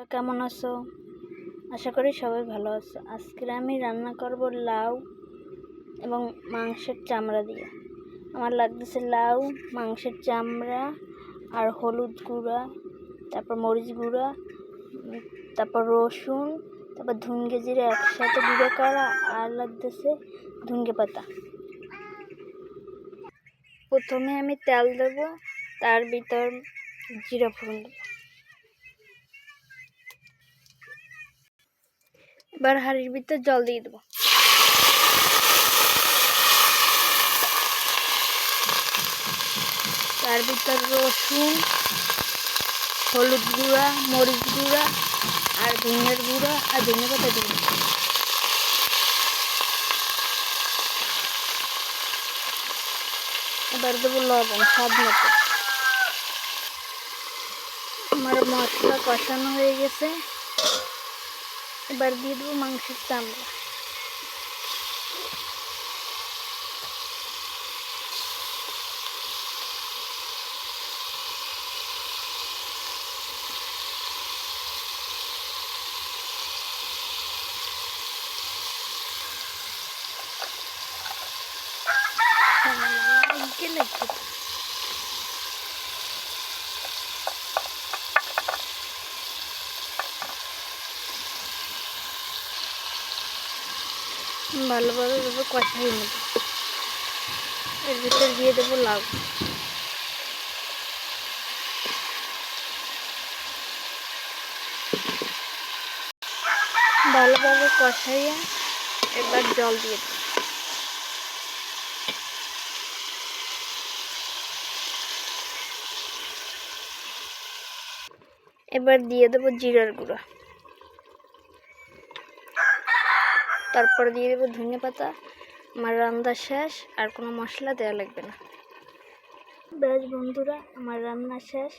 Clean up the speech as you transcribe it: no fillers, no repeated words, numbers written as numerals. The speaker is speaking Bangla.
কেমন আছো? আশা করি সবাই ভালো আছো। আজকে আমি রান্না করব লাউ এবং মাংসের চামড়া দিয়ে। আমার লাগতেছে লাউ, মাংসের চামড়া আর হলুদ গুঁড়া, তারপর মরিচ গুঁড়া, তারপর রসুন, তারপর ধুনগে জিরে একসাথে গুঁড়ো করা, আর লাগতেছে ধুনগে পাতা। প্রথমে আমি তেল দেব, তার ভিতর জিরা ফোড়ন দেব। এবার হাঁড়ির ভিতর জল দিয়ে দেবো। তার ভিতর রসুন, হলুদ গুঁড়া, মরিচ গুঁড়া আর ধনিয়ার গুঁড়া আর ধনে পাতা দিয়ে দেবো। এবার দেবো লবণ স্বাদ মতো। আমার মশলা কষানো হয়ে গেছে, এবার দিয়ে দেবো মাংসের চামড়া। ভালোভাবে কষাই নেব। এর ভিতর দিয়ে দেবো লাউ। ভালোভাবে কষাইয়া এবার জল দিয়ে দেবো। এবার দিয়ে দেবো জিরার গুঁড়া, তারপর দিয়ে দেবো ধনিয়া পাতা। আমার রান্না শেষ, আর কোনো মশলা দেওয়া লাগবে না। ব্যাস বন্ধুরা, আমার রান্না শেষ।